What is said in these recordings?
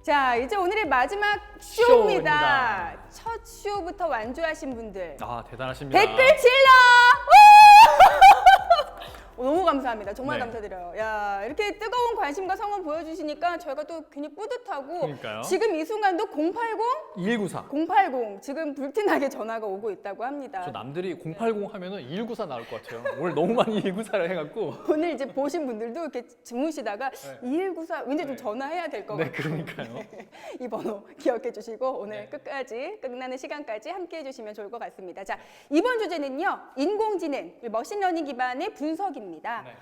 자, 이제 오늘의 마지막 쇼입니다. 쇼입니다. 첫 쇼부터 완주하신 분들 아, 대단하십니다. 댓글 질러! 너무 감사합니다. 정말 네. 감사드려요. 야, 이렇게 뜨거운 관심과 성원 보여주시니까 저희가 또 괜히 뿌듯하고 그러니까요. 지금 이 순간도 080? 2194. 080 지금 불티나게 전화가 오고 있다고 합니다. 저 남들이 080 하면은 2194 나올 것 같아요. 오늘 너무 많이 2194를 해갖고. 오늘 이제 보신 분들도 이렇게 주무시다가 네. 2194 왠지 좀 네. 전화해야 될 것 네, 같아요. 그러니까요. 이 번호 기억해 주시고 오늘 네. 끝까지 끝나는 시간까지 함께 해주시면 좋을 것 같습니다. 자, 이번 주제는요. 인공지능, 머신러닝 기반의 분석입니다. 네.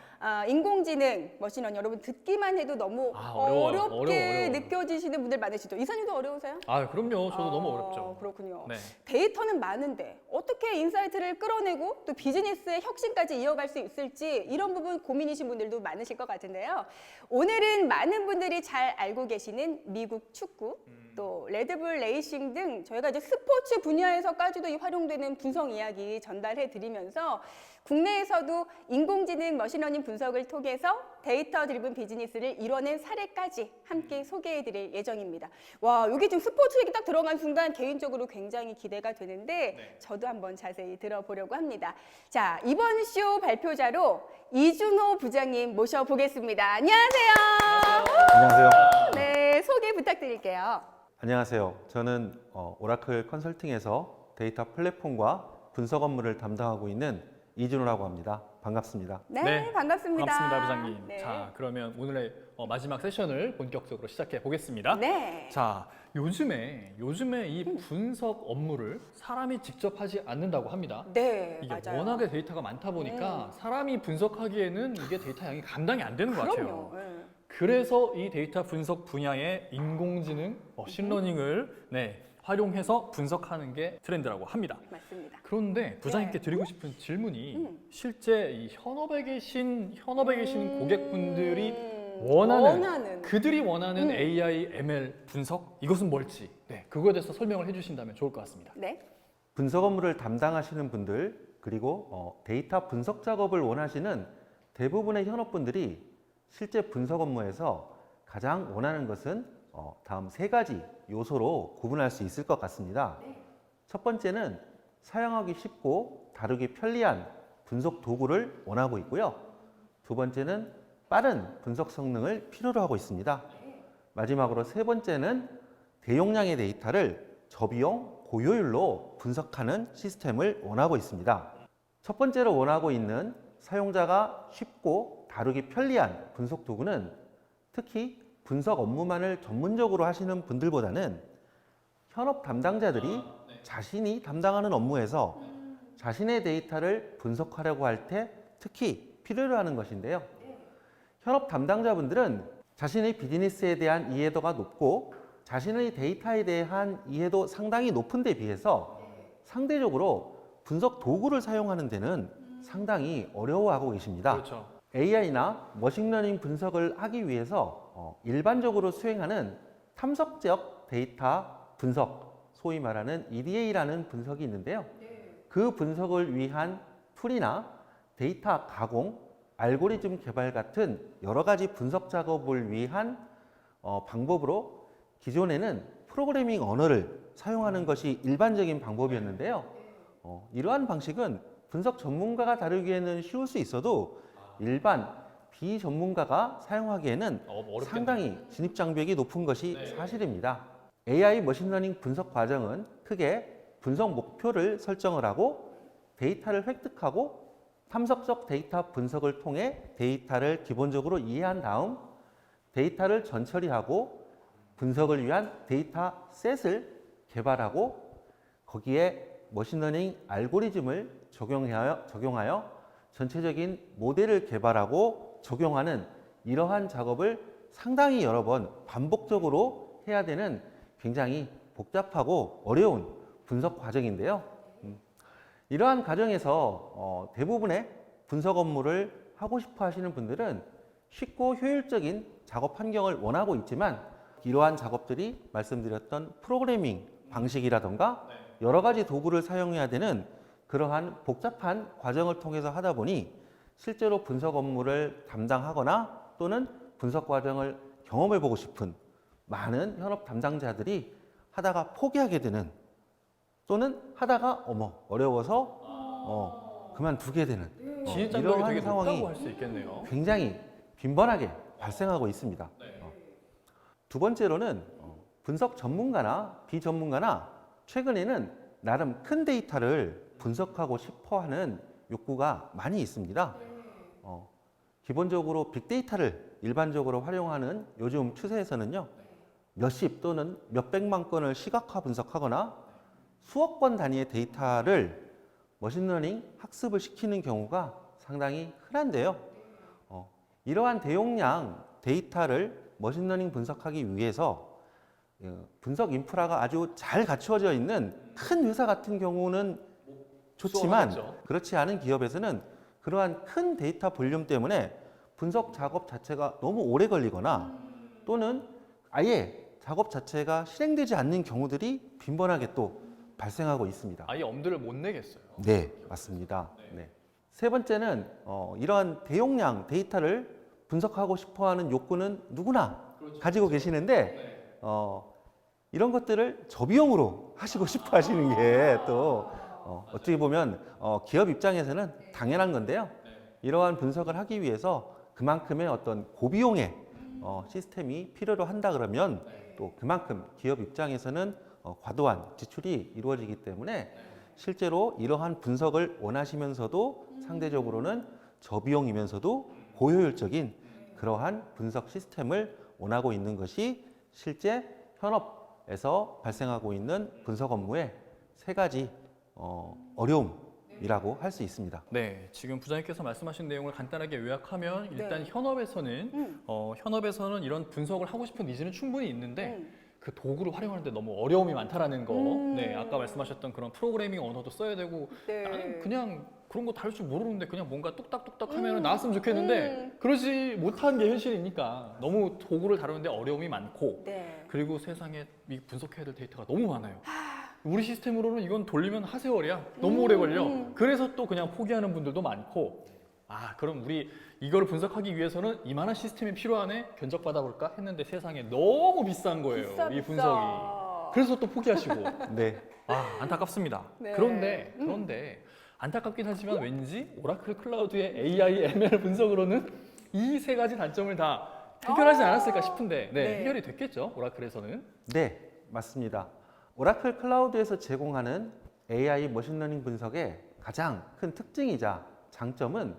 인공지능, 머신러닝 여러분 듣기만 해도 너무 어려워요. 어렵게 어려워요. 느껴지시는 분들 많으시죠? 이사님도 어려우세요? 아, 그럼요. 저도 너무 어렵죠. 그렇군요. 네. 데이터는 많은데 어떻게 인사이트를 끌어내고 또 비즈니스의 혁신까지 이어갈 수 있을지 이런 부분 고민이신 분들도 많으실 것 같은데요. 오늘은 많은 분들이 잘 알고 계시는 미국 축구, 또 레드불 레이싱 등 저희가 이제 스포츠 분야에서까지도 활용되는 분석 이야기 전달해 드리면서 국내에서도 인공지능 머신러닝 분석을 통해서 데이터 드리븐 비즈니스를 이뤄낸 사례까지 함께 소개해 드릴 예정입니다. 와, 여기 지금 스포츠 얘기 딱 들어간 순간 개인적으로 굉장히 기대가 되는데 네. 저도 한번 자세히 들어보려고 합니다. 자, 이번 쇼 발표자로 이준호 부장님 모셔보겠습니다. 안녕하세요. 안녕하세요. 네, 소개 부탁드릴게요. 안녕하세요. 저는 오라클 컨설팅에서 데이터 플랫폼과 분석 업무를 담당하고 있는 이준호라고 합니다. 반갑습니다. 네, 네, 반갑습니다. 반갑습니다, 부장님. 네. 자, 그러면 오늘의 마지막 세션을 본격적으로 시작해 보겠습니다. 네. 자, 요즘에 이 분석 업무를 사람이 직접 하지 않는다고 합니다. 네, 이게 맞아요. 워낙에 데이터가 많다 보니까 사람이 분석하기에는 이게 데이터 양이 감당이 안 되는 것 같아요. 그럼요. 네. 그래서 이 데이터 분석 분야의 인공지능, 머신러닝을 활용해서 분석하는 게 트렌드라고 합니다. 맞습니다. 그런데 부장님께 드리고 싶은 질문이 실제 이 현업에 계신 고객분들이 원하는 그들이 원하는 AI, ML 분석 이것은 뭘지 그거에 대해서 설명을 해주신다면 좋을 것 같습니다. 네. 분석 업무를 담당하시는 분들 그리고 데이터 분석 작업을 원하시는 대부분의 현업분들이 실제 분석 업무에서 가장 원하는 것은 다음 세 가지 요소로 구분할 수 있을 것 같습니다. 첫 번째는 사용하기 쉽고 다루기 편리한 분석 도구를 원하고 있고요. 두 번째는 빠른 분석 성능을 필요로 하고 있습니다. 마지막으로 세 번째는 대용량의 데이터를 저비용, 고효율로 분석하는 시스템을 원하고 있습니다. 첫 번째로 원하고 있는 사용자가 쉽고 다루기 편리한 분석 도구는 특히 분석 업무만을 전문적으로 하시는 분들보다는 현업 담당자들이 자신이 담당하는 업무에서 자신의 데이터를 분석하려고 할 때 특히 필요로 하는 것인데요. 현업 담당자분들은 자신의 비즈니스에 대한 이해도가 높고 자신의 데이터에 대한 이해도 상당히 높은 데 비해서 상대적으로 분석 도구를 사용하는 데는 상당히 어려워하고 계십니다. 그렇죠. AI나 머신러닝 분석을 하기 위해서 일반적으로 수행하는 탐색적 데이터 분석, 소위 말하는 EDA라는 분석이 있는데요. 그 분석을 위한 툴이나 데이터 가공, 알고리즘 개발 같은 여러 가지 분석 작업을 위한 방법으로 기존에는 프로그래밍 언어를 사용하는 것이 일반적인 방법이었는데요. 이러한 방식은 분석 전문가가 다루기에는 쉬울 수 있어도 일반 비전문가가 사용하기에는 어렵겠네요. 상당히 진입 장벽이 높은 것이 사실입니다. AI 머신러닝 분석 과정은 크게 분석 목표를 설정을 하고 데이터를 획득하고 탐색적 데이터 분석을 통해 데이터를 기본적으로 이해한 다음 데이터를 전처리하고 분석을 위한 데이터 셋을 개발하고 거기에 머신러닝 알고리즘을 적용하여 전체적인 모델을 개발하고 적용하는 이러한 작업을 상당히 여러 번 반복적으로 해야 되는 굉장히 복잡하고 어려운 분석 과정인데요. 이러한 과정에서 대부분의 분석 업무를 하고 싶어 하시는 분들은 쉽고 효율적인 작업 환경을 원하고 있지만 이러한 작업들이 말씀드렸던 프로그래밍 방식이라던가 여러 가지 도구를 사용해야 되는 그러한 복잡한 과정을 통해서 하다 보니 실제로 분석 업무를 담당하거나 또는 분석 과정을 경험해 보고 싶은 많은 현업 담당자들이 하다가 포기하게 되는 또는 하다가 어려워서 그만두게 되는 진입장벽이 이러한 되게 상황이 높다고 할 수 있겠네요. 굉장히 빈번하게 발생하고 있습니다. 두 번째로는 분석 전문가나 비전문가나 최근에는 나름 큰 데이터를 분석하고 싶어 하는 욕구가 많이 있습니다. 기본적으로 빅데이터를 일반적으로 활용하는 요즘 추세에서는요, 몇십 또는 몇백만 건을 시각화 분석하거나 수억 건 단위의 데이터를 머신러닝 학습을 시키는 경우가 상당히 흔한데요. 이러한 대용량 데이터를 머신러닝 분석하기 위해서 분석 인프라가 아주 잘 갖추어져 있는 큰 회사 같은 경우는 좋지만 수월하겠죠. 그렇지 않은 기업에서는 그러한 큰 데이터 볼륨 때문에 분석 작업 자체가 너무 오래 걸리거나 또는 아예 작업 자체가 실행되지 않는 경우들이 빈번하게 또 발생하고 있습니다. 아예 엄두를 못 내겠어요. 네, 맞습니다. 네. 세 번째는 이러한 대용량 데이터를 분석하고 싶어하는 욕구는 누구나 가지고 계시는데 이런 것들을 저비용으로 하시고 싶어 하시는 게 또 어떻게 보면 기업 입장에서는 당연한 건데요. 이러한 분석을 하기 위해서 그만큼의 어떤 고비용의 시스템이 필요로 한다 그러면 또 그만큼 기업 입장에서는 과도한 지출이 이루어지기 때문에 실제로 이러한 분석을 원하시면서도 상대적으로는 저비용이면서도 고효율적인 그러한 분석 시스템을 원하고 있는 것이 실제 현업에서 발생하고 있는 분석 업무의 세 가지 어려움이라고 할 수 있습니다. 네, 지금 부장님께서 말씀하신 내용을 간단하게 요약하면 일단 현업에서는 이런 분석을 하고 싶은 니즈는 충분히 있는데 그 도구를 활용하는데 너무 어려움이 많다라는 거. 네, 아까 말씀하셨던 그런 프로그래밍 언어도 써야 되고 나는 그냥 그런 거 다룰 줄 모르는데 그냥 뭔가 뚝딱뚝딱 하면 나왔으면 좋겠는데 그러지 못한 게 현실이니까 너무 도구를 다루는데 어려움이 많고 그리고 세상에 이 분석해야 될 데이터가 너무 많아요. 우리 시스템으로는 이건 돌리면 하세월이야. 너무 오래 걸려. 그래서 또 그냥 포기하는 분들도 많고 그럼 우리 이거를 분석하기 위해서는 이만한 시스템이 필요하네? 견적받아 볼까? 했는데 세상에 너무 비싼 거예요. 이 분석이. 그래서 또 포기하시고. 네. 안타깝습니다. 네. 그런데 안타깝긴 하지만 왠지 오라클 클라우드의 AI, ML 분석으로는 이 세 가지 단점을 다 해결하지 않았을까 싶은데 해결이 됐겠죠? 오라클에서는. 네, 맞습니다. 오라클 클라우드에서 제공하는 AI 머신러닝 분석의 가장 큰 특징이자 장점은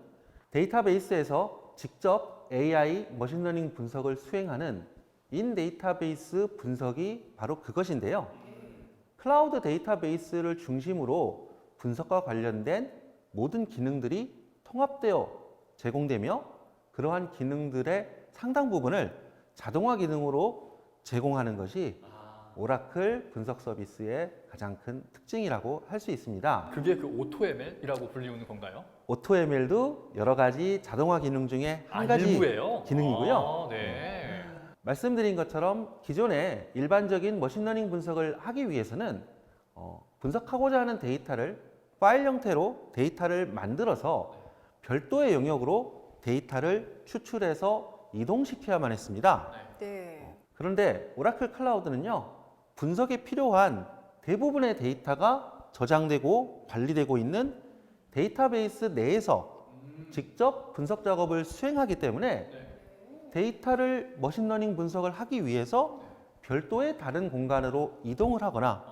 데이터베이스에서 직접 AI 머신러닝 분석을 수행하는 인 데이터베이스 분석이 바로 그것인데요. 클라우드 데이터베이스를 중심으로 분석과 관련된 모든 기능들이 통합되어 제공되며 그러한 기능들의 상당 부분을 자동화 기능으로 제공하는 것이 오라클 분석 서비스의 가장 큰 특징이라고 할 수 있습니다. 그게 그 오토ML이라고 불리우는 건가요? 오토ML도 여러 가지 자동화 기능 중에 한 가지 일부예요? 기능이고요. 네. 말씀드린 것처럼 기존의 일반적인 머신러닝 분석을 하기 위해서는 분석하고자 하는 데이터를 파일 형태로 데이터를 만들어서 별도의 영역으로 데이터를 추출해서 이동시켜야만 했습니다. 그런데 오라클 클라우드는요, 분석에 필요한 대부분의 데이터가 저장되고 관리되고 있는 데이터베이스 내에서 직접 분석 작업을 수행하기 때문에 데이터를 머신러닝 분석을 하기 위해서 별도의 다른 공간으로 이동을 하거나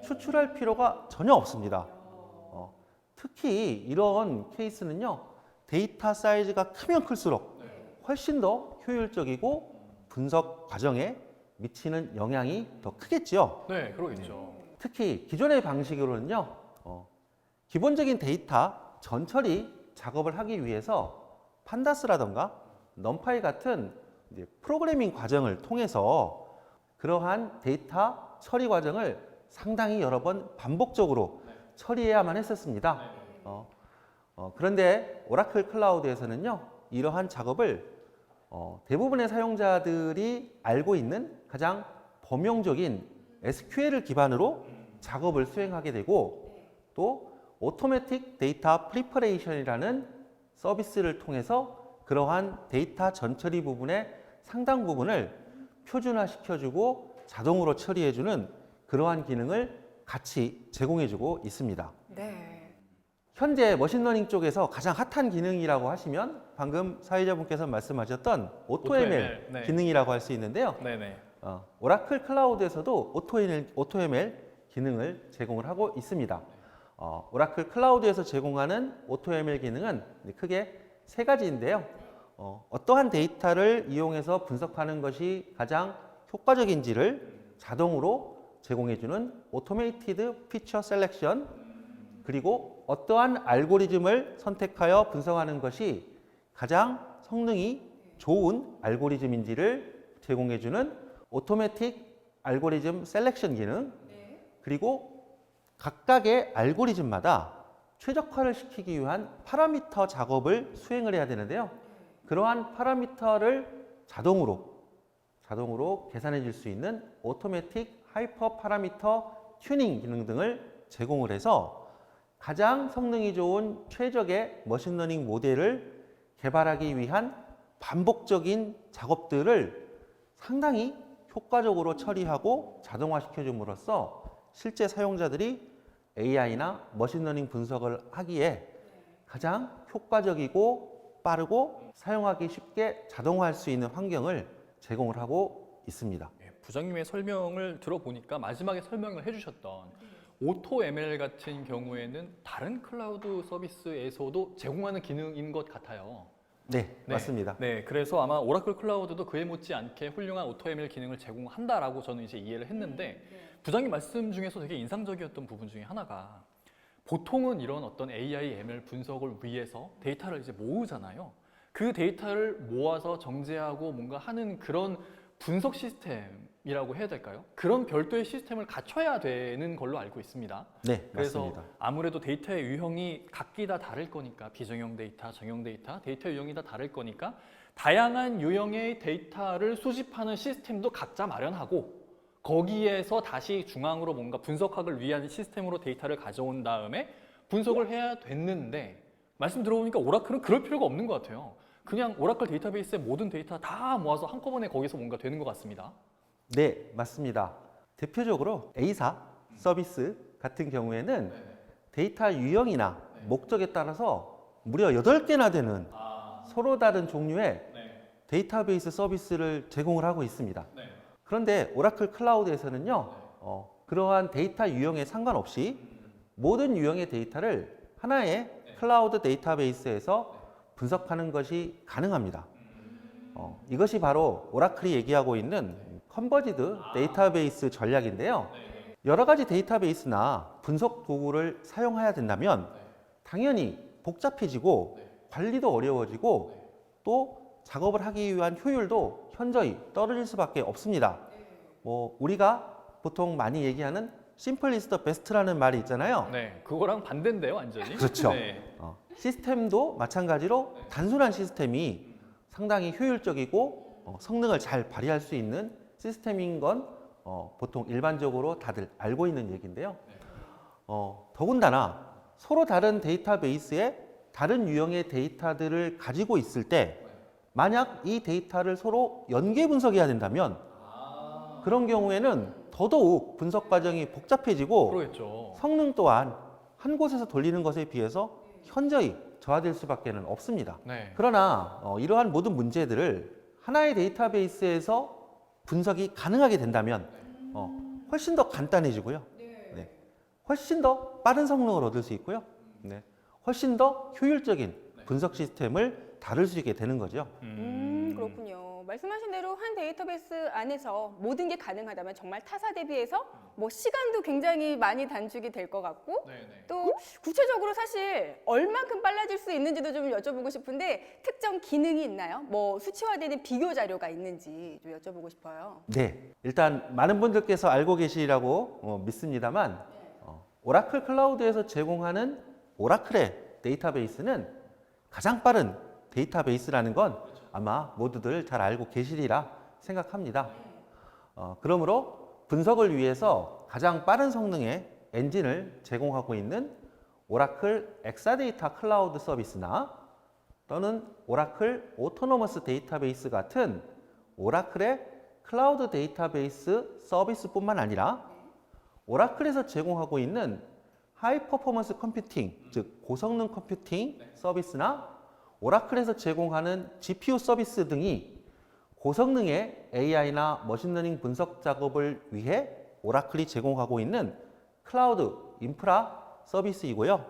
추출할 필요가 전혀 없습니다. 특히 이런 케이스는요, 데이터 사이즈가 크면 클수록 훨씬 더 효율적이고 분석 과정에 미치는 영향이 더 크겠지요. 네, 그러겠죠. 특히 기존의 방식으로는요, 기본적인 데이터 전처리 작업을 하기 위해서 판다스라던가 넘파이 같은 이제 프로그래밍 과정을 통해서 그러한 데이터 처리 과정을 상당히 여러 번 반복적으로 처리해야만 했었습니다. 그런데 오라클 클라우드에서는요, 이러한 작업을 대부분의 사용자들이 알고 있는 가장 범용적인 SQL을 기반으로 작업을 수행하게 되고 또 오토매틱 데이터 프리퍼레이션이라는 서비스를 통해서 그러한 데이터 전처리 부분의 상당 부분을 표준화시켜주고 자동으로 처리해주는 그러한 기능을 같이 제공해주고 있습니다. 네. 현재 머신러닝 쪽에서 가장 핫한 기능이라고 하시면 방금 사회자분께서 말씀하셨던 AutoML 네. 기능이라고 할 수 있는데요. 네네. 오라클 클라우드에서도 AutoML 기능을 제공을 하고 있습니다. 오라클 클라우드에서 제공하는 AutoML 기능은 크게 세 가지인데요. 어떠한 데이터를 이용해서 분석하는 것이 가장 효과적인지를 자동으로 제공해주는 Automated Feature Selection, 그리고 어떠한 알고리즘을 선택하여 분석하는 것이 가장 성능이 좋은 알고리즘인지를 제공해주는 Automatic Algorithm Selection 기능, 그리고 각각의 알고리즘마다 최적화를 시키기 위한 파라미터 작업을 수행을 해야 되는데요. 그러한 파라미터를 자동으로 계산해 줄 수 있는 Automatic Hyper Parameter Tuning 기능 등을 제공을 해서 가장 성능이 좋은 최적의 머신러닝 모델을 개발하기 위한 반복적인 작업들을 상당히 효과적으로 처리하고 자동화시켜 줌으로써 실제 사용자들이 AI나 머신러닝 분석을 하기에 가장 효과적이고 빠르고 사용하기 쉽게 자동화할 수 있는 환경을 제공을 하고 있습니다. 부장님의 설명을 들어보니까 마지막에 설명을 해주셨던 AutoML 같은 경우에는 다른 클라우드 서비스에서도 제공하는 기능인 것 같아요. 네, 맞습니다. 네, 그래서 아마 오라클 클라우드도 그에 못지않게 훌륭한 AutoML 기능을 제공한다라고 저는 이제 이해를 했는데, 부장님 말씀 중에서 되게 인상적이었던 부분 중에 하나가, 보통은 이런 어떤 AI, ML 분석을 위해서 데이터를 이제 모으잖아요. 그 데이터를 모아서 정제하고 뭔가 하는 그런 분석 시스템이라고 해야 될까요? 그런 별도의 시스템을 갖춰야 되는 걸로 알고 있습니다. 네, 그래서 맞습니다. 아무래도 데이터의 유형이 각기 다 다를 거니까, 비정형 데이터, 정형 데이터, 데이터 유형이 다 다를 거니까 다양한 유형의 데이터를 수집하는 시스템도 각자 마련하고, 거기에서 다시 중앙으로 뭔가 분석학을 위한 시스템으로 데이터를 가져온 다음에 분석을 해야 됐는데, 말씀 들어보니까 오라클은 그럴 필요가 없는 것 같아요. 그냥 오라클 데이터베이스의 모든 데이터 다 모아서 한꺼번에 거기서 뭔가 되는 것 같습니다. 네, 맞습니다. 대표적으로 A사 서비스 같은 경우에는 데이터 유형이나 목적에 따라서 무려 8개나 되는 서로 다른 종류의 데이터베이스 서비스를 제공을 하고 있습니다. 그런데 오라클 클라우드에서는요, 그러한 데이터 유형에 상관없이 모든 유형의 데이터를 하나의 클라우드 데이터베이스에서 분석하는 것이 가능합니다. 이것이 바로 오라클이 얘기하고 있는 컨버지드 데이터베이스 전략인데요. 여러 가지 데이터베이스나 분석 도구를 사용해야 된다면 당연히 복잡해지고 관리도 어려워지고 또 작업을 하기 위한 효율도 현저히 떨어질 수밖에 없습니다. 우리가 보통 많이 얘기하는 심플리스트 베스트라는 말이 있잖아요. 네, 그거랑 반대인데요, 완전히. 그렇죠. 네. 시스템도 마찬가지로 단순한 시스템이 상당히 효율적이고 성능을 잘 발휘할 수 있는 시스템인 건 보통 일반적으로 다들 알고 있는 얘기인데요. 더군다나 서로 다른 데이터베이스에 다른 유형의 데이터들을 가지고 있을 때 만약 이 데이터를 서로 연계 분석해야 된다면 그런 경우에는 더더욱 분석 과정이 복잡해지고 그러겠죠. 성능 또한 한 곳에서 돌리는 것에 비해서 현저히 저하될 수밖에 없습니다. 네. 그러나 이러한 모든 문제들을 하나의 데이터베이스에서 분석이 가능하게 된다면 훨씬 더 간단해지고요. 네. 훨씬 더 빠른 성능을 얻을 수 있고요. 네. 훨씬 더 효율적인 분석 시스템을 다룰 수 있게 되는 거죠. 그렇군요. 말씀하신 대로 한 데이터베이스 안에서 모든 게 가능하다면 정말 타사 대비해서 시간도 굉장히 많이 단축이 될 것 같고, 또 구체적으로 사실 얼만큼 빨라질 수 있는지도 좀 여쭤보고 싶은데, 특정 기능이 있나요? 수치화되는 비교 자료가 있는지 좀 여쭤보고 싶어요. 네, 일단 많은 분들께서 알고 계시리라고 믿습니다만 오라클 클라우드에서 제공하는 오라클의 데이터베이스는 가장 빠른 데이터베이스라는 건 아마 모두들 잘 알고 계시리라 생각합니다. 그러므로 분석을 위해서 가장 빠른 성능의 엔진을 제공하고 있는 오라클 엑사데이터 클라우드 서비스나 또는 오라클 오토노머스 데이터베이스 같은 오라클의 클라우드 데이터베이스 서비스뿐만 아니라 오라클에서 제공하고 있는 하이 퍼포먼스 컴퓨팅, 즉 고성능 컴퓨팅 서비스나 오라클에서 제공하는 GPU 서비스 등이 고성능의 AI나 머신러닝 분석 작업을 위해 오라클이 제공하고 있는 클라우드 인프라 서비스이고요.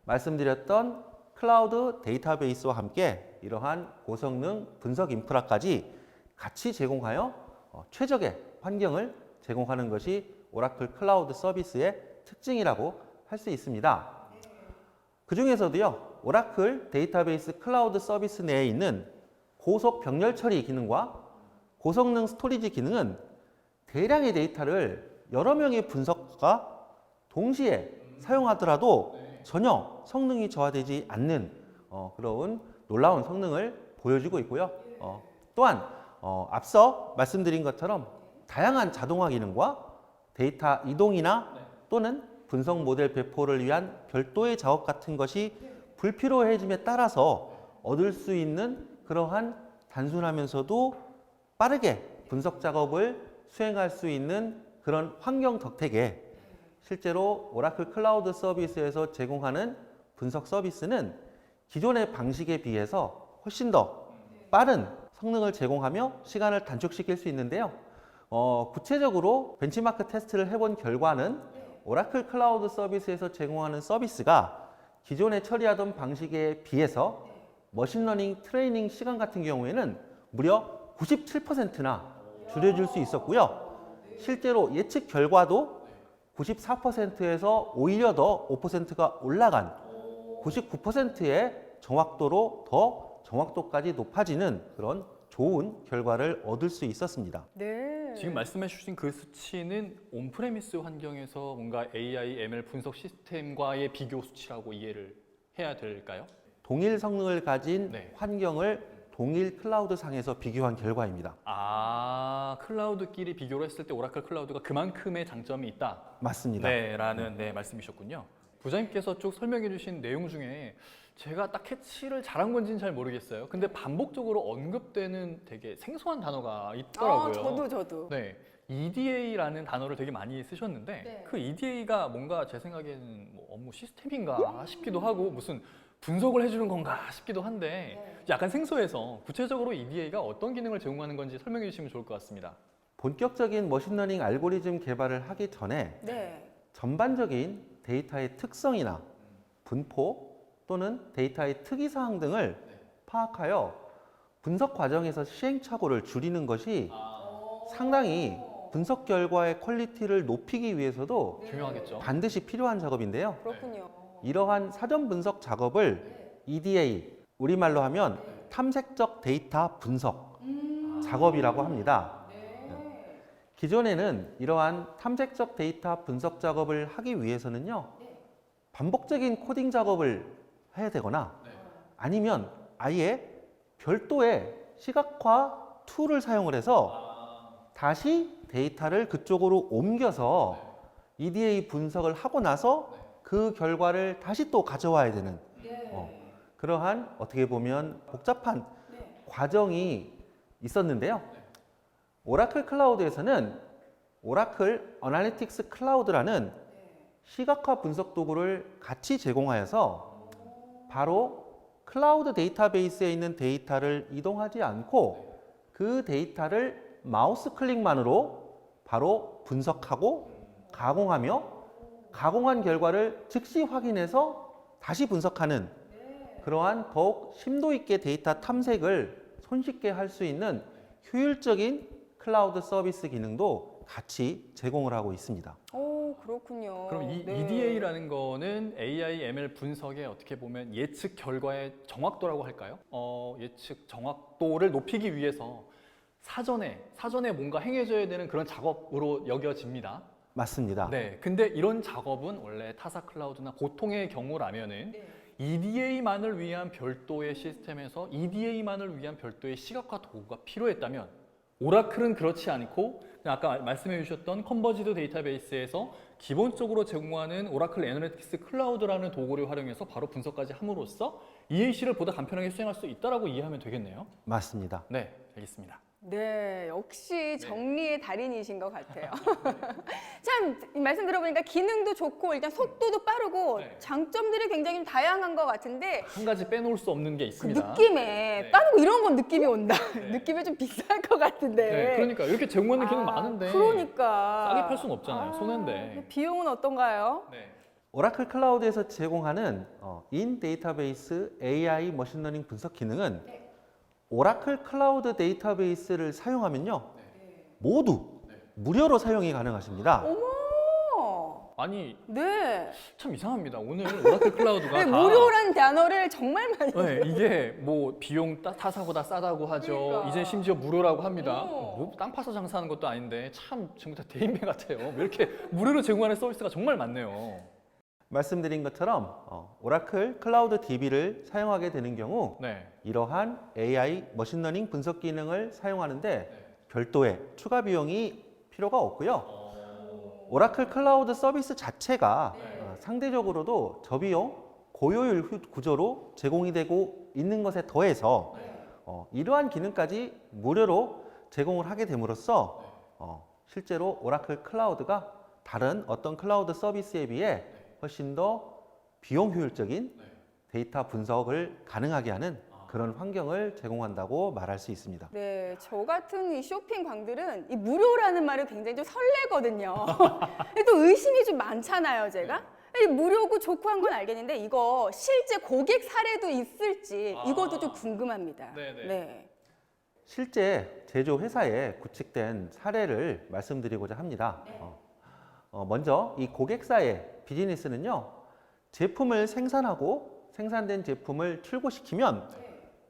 말씀드렸던 클라우드 데이터베이스와 함께 이러한 고성능 분석 인프라까지 같이 제공하여 최적의 환경을 제공하는 것이 오라클 클라우드 서비스의 특징이라고 할 수 있습니다. 그 중에서도요, 오라클 데이터베이스 클라우드 서비스 내에 있는 고속 병렬 처리 기능과 고성능 스토리지 기능은 대량의 데이터를 여러 명의 분석가가 동시에 사용하더라도 전혀 성능이 저하되지 않는 그런 놀라운 성능을 보여주고 있고요. 또한 앞서 말씀드린 것처럼 다양한 자동화 기능과 데이터 이동이나 또는 분석 모델 배포를 위한 별도의 작업 같은 것이 불필요해짐에 따라서 얻을 수 있는 그러한 단순하면서도 빠르게 분석 작업을 수행할 수 있는 그런 환경 덕택에 실제로 오라클 클라우드 서비스에서 제공하는 분석 서비스는 기존의 방식에 비해서 훨씬 더 빠른 성능을 제공하며 시간을 단축시킬 수 있는데요. 구체적으로 벤치마크 테스트를 해본 결과는 오라클 클라우드 서비스에서 제공하는 서비스가 기존에 처리하던 방식에 비해서 머신러닝 트레이닝 시간 같은 경우에는 무려 97%나 줄여줄 수 있었고요. 실제로 예측 결과도 94%에서 오히려 더 5%가 올라간 99%의 정확도로 더 정확도까지 높아지는 그런 좋은 결과를 얻을 수 있었습니다. 네. 지금 말씀해 주신 그 수치는 온프레미스 환경에서 뭔가 AI, ML 분석 시스템과의 비교 수치라고 이해를 해야 될까요? 동일 성능을 가진 네. 환경을 동일 클라우드 상에서 비교한 결과입니다. 아, 클라우드끼리 비교를 했을 때 오라클 클라우드가 그만큼의 장점이 있다. 맞습니다. 네, 라는 말씀이셨군요. 부장님께서 쭉 설명해 주신 내용 중에 제가 딱 캐치를 잘한 건지는 잘 모르겠어요. 근데 반복적으로 언급되는 되게 생소한 단어가 있더라고요. 저도. 네, EDA라는 단어를 되게 많이 쓰셨는데 네. 그 EDA가 뭔가 제 생각에는 뭐 업무 시스템인가 싶기도 하고 무슨 분석을 해주는 건가 싶기도 한데 약간 생소해서 구체적으로 EDA가 어떤 기능을 제공하는 건지 설명해 주시면 좋을 것 같습니다. 본격적인 머신러닝 알고리즘 개발을 하기 전에 네. 전반적인 데이터의 특성이나 분포 또는 데이터의 특이사항 등을 파악하여 분석 과정에서 시행착오를 줄이는 것이 상당히 분석 결과의 퀄리티를 높이기 위해서도 중요하겠죠. 반드시 필요한 작업인데요. 그렇군요. 이러한 사전 분석 작업을 EDA, 우리말로 하면 탐색적 데이터 분석 작업이라고 합니다. 기존에는 이러한 탐색적 데이터 분석 작업을 하기 위해서는요, 반복적인 코딩 작업을 해야 되거나 아니면 아예 별도의 시각화 툴을 사용을 해서 다시 데이터를 그쪽으로 옮겨서 EDA 분석을 하고 나서 그 결과를 다시 또 가져와야 되는 그러한 어떻게 보면 복잡한 과정이 있었는데요. 오라클 클라우드에서는 오라클 어널리틱스 클라우드라는 시각화 분석 도구를 같이 제공하여서 바로 클라우드 데이터베이스에 있는 데이터를 이동하지 않고 그 데이터를 마우스 클릭만으로 바로 분석하고 가공하며 가공한 결과를 즉시 확인해서 다시 분석하는 그러한 더욱 심도 있게 데이터 탐색을 손쉽게 할 수 있는 효율적인 클라우드 서비스 기능도 같이 제공을 하고 있습니다. 오, 그렇군요. 그럼 이 네. EDA라는 거는 AI, ML 분석의 어떻게 보면 예측 결과의 정확도라고 할까요? 예측 정확도를 높이기 위해서 사전에 뭔가 행해져야 되는 그런 작업으로 여겨집니다. 맞습니다. 네, 근데 이런 작업은 원래 타사 클라우드나 보통의 경우라면은 EDA만을 위한 별도의 시스템에서 EDA만을 위한 별도의 시각화 도구가 필요했다면 오라클은 그렇지 않고 아까 말씀해 주셨던 컨버지드 데이터베이스에서 기본적으로 제공하는 오라클 애널리틱스 클라우드라는 도구를 활용해서 바로 분석까지 함으로써 EAC를 보다 간편하게 수행할 수 있다라고 이해하면 되겠네요. 맞습니다. 네, 알겠습니다. 네, 역시 정리의 달인이신 것 같아요. 참, 이 말씀 들어보니까 기능도 좋고 일단 속도도 빠르고 네. 장점들이 굉장히 좀 다양한 것 같은데 한 가지 빼놓을 수 없는 게 그 있습니다. 느낌에 네. 빠르고 이런 건 느낌이 온다. 네. 느낌이 좀 비쌀 것 같은데. 네, 그러니까 이렇게 제공하는 기능 많은데 그러니까 싸게 팔 수는 없잖아요. 손해인데. 비용은 어떤가요? 네. 오라클 클라우드에서 제공하는 인 데이터베이스 AI 머신러닝 분석 기능은 오라클 클라우드 데이터베이스를 사용하면요 모두 무료로 사용이 가능하십니다. 어머, 아니 네. 참 이상합니다. 오늘 오라클 클라우드가 네, 다 무료란 단어를 정말 많이. 네, 이게 뭐 비용 타사보다 싸다고 하죠. 그러니까. 이제 심지어 무료라고 합니다. 어. 뭐 땅 파서 장사하는 것도 아닌데 참 정말 다 대인배 같아요. 왜 이렇게 무료로 제공하는 서비스가 정말 많네요. 말씀드린 것처럼 오라클 클라우드 DB를 사용하게 되는 경우 네. 이러한 AI 머신러닝 분석 기능을 사용하는데 별도의 추가 비용이 필요가 없고요. 오라클 클라우드 서비스 자체가 상대적으로도 저비용 고효율 구조로 제공이 되고 있는 것에 더해서 이러한 기능까지 무료로 제공을 하게 됨으로써 실제로 오라클 클라우드가 다른 어떤 클라우드 서비스에 비해 훨씬 더 비용 효율적인 데이터 분석을 가능하게 하는 그런 환경을 제공한다고 말할 수 있습니다. 네, 저 같은 이 쇼핑 광들은 이 무료라는 말을 굉장히 좀 설레거든요. 근데 또 의심이 좀 많잖아요, 제가. 이 무료고 좋고 한 건 알겠는데 이거 실제 고객 사례도 있을지 이것도 좀 궁금합니다. 네네. 네. 실제 제조 회사에 구축된 사례를 말씀드리고자 합니다. 먼저 이 고객사의 비즈니스는요, 제품을 생산하고 생산된 제품을 출고시키면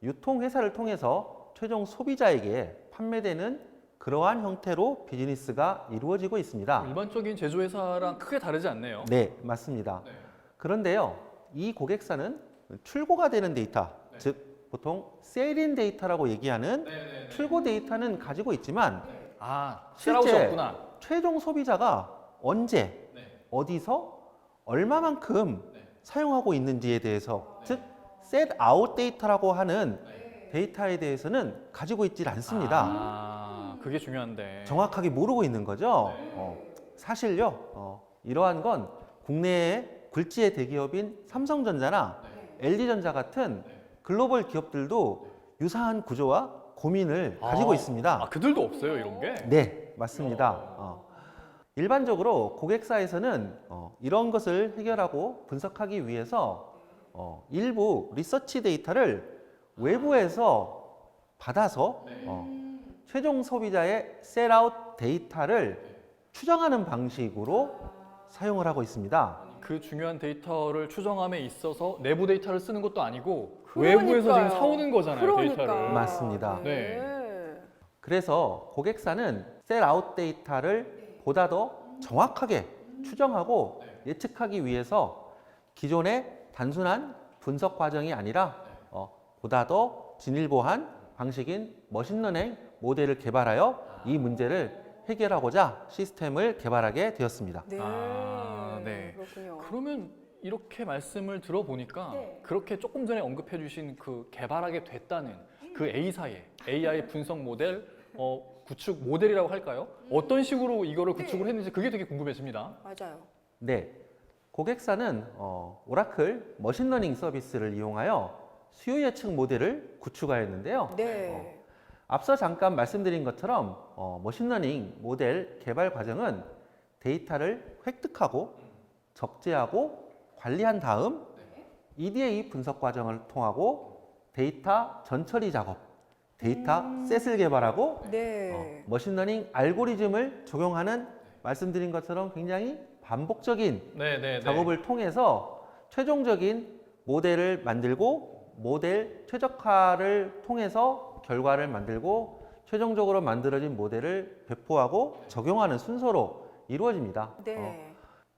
유통회사를 통해서 최종 소비자에게 판매되는 그러한 형태로 비즈니스가 이루어지고 있습니다. 일반적인 제조회사랑 크게 다르지 않네요. 네, 맞습니다. 네. 그런데요, 이 고객사는 출고가 되는 데이터, 즉 보통 세일인 데이터라고 얘기하는 출고 데이터는 가지고 있지만 아, 실제 셀아웃이 없구나. 최종 소비자가 언제, 어디서, 얼마만큼 사용하고 있는지에 대해서, 즉 set out 데이터라고 하는 데이터에 대해서는 가지고 있질 않습니다. 아, 그게 중요한데. 정확하게 모르고 있는 거죠. 사실요, 이러한 건 국내의 굴지의 대기업인 삼성전자나 LG전자 같은 글로벌 기업들도 유사한 구조와 고민을 가지고 있습니다. 아, 그들도 없어요, 이런 게? 네, 맞습니다. 일반적으로 고객사에서는 이런 것을 해결하고 분석하기 위해서 일부 리서치 데이터를 외부에서 받아서 최종 소비자의 셀아웃 데이터를 추정하는 방식으로 사용을 하고 있습니다. 그 중요한 데이터를 추정함에 있어서 내부 데이터를 쓰는 것도 아니고 그러니까요. 외부에서 지금 사오는 거잖아요, 그러니까. 데이터를. 맞습니다. 네. 그래서 고객사는 셀아웃 데이터를 보다 더 정확하게 추정하고 예측하기 위해서 기존의 단순한 분석 과정이 아니라 보다 더 진일보한 방식인 머신러닝 모델을 개발하여 이 문제를 해결하고자 시스템을 개발하게 되었습니다. 네. 아, 네. 그렇군요. 그러면 이렇게 말씀을 들어보니까 네. 그렇게 조금 전에 언급해 주신 그 개발하게 됐다는 그 A사의 AI 분석 모델 구축 모델이라고 할까요? 어떤 식으로 이거를 구축을 했는지 그게 되게 궁금해집니다. 맞아요. 네, 고객사는 오라클 머신러닝 서비스를 이용하여 수요 예측 모델을 구축하였는데요. 네. 앞서 잠깐 말씀드린 것처럼 머신러닝 모델 개발 과정은 데이터를 획득하고 적재하고 관리한 다음 EDA 분석 과정을 통하고 데이터 전처리 작업, 데이터 셋을 개발하고 네. 머신러닝 알고리즘을 적용하는 말씀드린 것처럼 굉장히 반복적인 네. 작업을 통해서 최종적인 모델을 만들고 모델 최적화를 통해서 결과를 만들고 최종적으로 만들어진 모델을 배포하고 적용하는 순서로 이루어집니다. 네.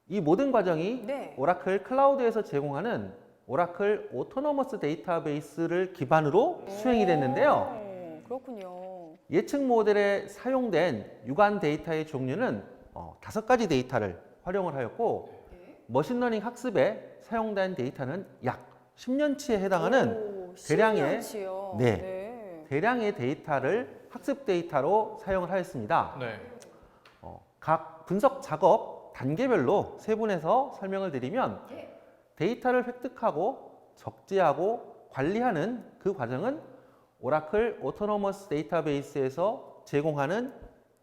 이 모든 과정이 네. 오라클 클라우드에서 제공하는 오라클 오토노머스 데이터베이스를 기반으로 수행이 됐는데요. 그렇군요. 예측 모델에 사용된 유관 데이터의 종류는 5가지 데이터를 활용을 하였고 머신러닝 학습에 사용된 데이터는 약 10년치에 해당하는 오, 대량의 10년치요. 대량의 데이터를 학습 데이터로 사용을 하였습니다. 네. 각 분석 작업 단계별로 세분해서 설명을 드리면 데이터를 획득하고 적재하고 관리하는 그 과정은 오라클 오토노머스 데이터베이스에서 제공하는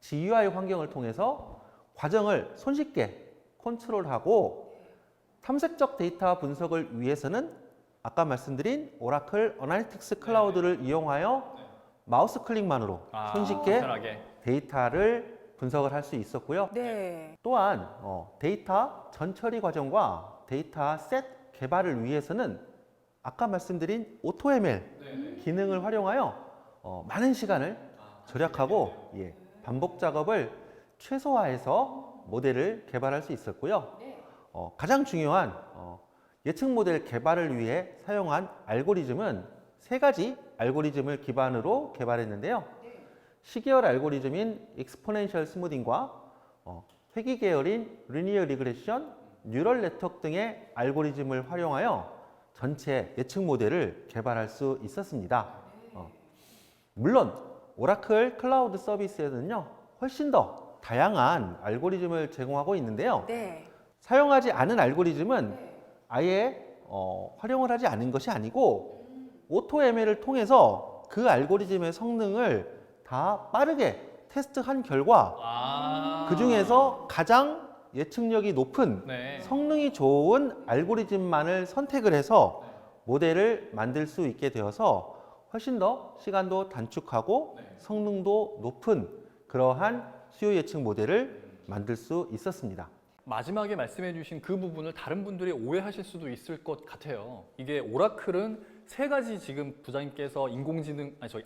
GUI 환경을 통해서 과정을 손쉽게 컨트롤하고 탐색적 데이터 분석을 위해서는 아까 말씀드린 오라클 어나리틱스 클라우드를 이용하여 마우스 클릭만으로 손쉽게 편하게. 데이터를 분석을 할 수 있었고요. 네. 또한 데이터 전처리 과정과 데이터 셋 개발을 위해서는 아까 말씀드린 AutoML 기능을 활용하여 많은 시간을 절약하고 반복 작업을 최소화해서 모델을 개발할 수 있었고요. 가장 중요한 예측 모델 개발을 위해 사용한 알고리즘은 세 가지 알고리즘을 기반으로 개발했는데요. 시계열 알고리즘인 익스포넨셜 스무딩과 회귀 계열인 리니어 리그레션, 뉴럴 네트워크 등의 알고리즘을 활용하여 전체 예측 모델을 개발할 수 있었습니다. 물론 오라클 클라우드 서비스에는요 훨씬 더 다양한 알고리즘을 제공하고 있는데요. 네. 사용하지 않은 알고리즘은 아예 활용을 하지 않은 것이 아니고 AutoML을 통해서 그 알고리즘의 성능을 다 빠르게 테스트한 결과 그 중에서 가장 예측력이 높은 네. 성능이 좋은 알고리즘만을 선택을 해서 모델을 만들 수 있게 되어서 훨씬 더 시간도 단축하고 성능도 높은 그러한 수요 예측 모델을 만들 수 있었습니다. 마지막에 말씀해 주신 그 부분을 다른 분들이 오해하실 수도 있을 것 같아요. 이게 오라클은 세 가지 지금 부장님께서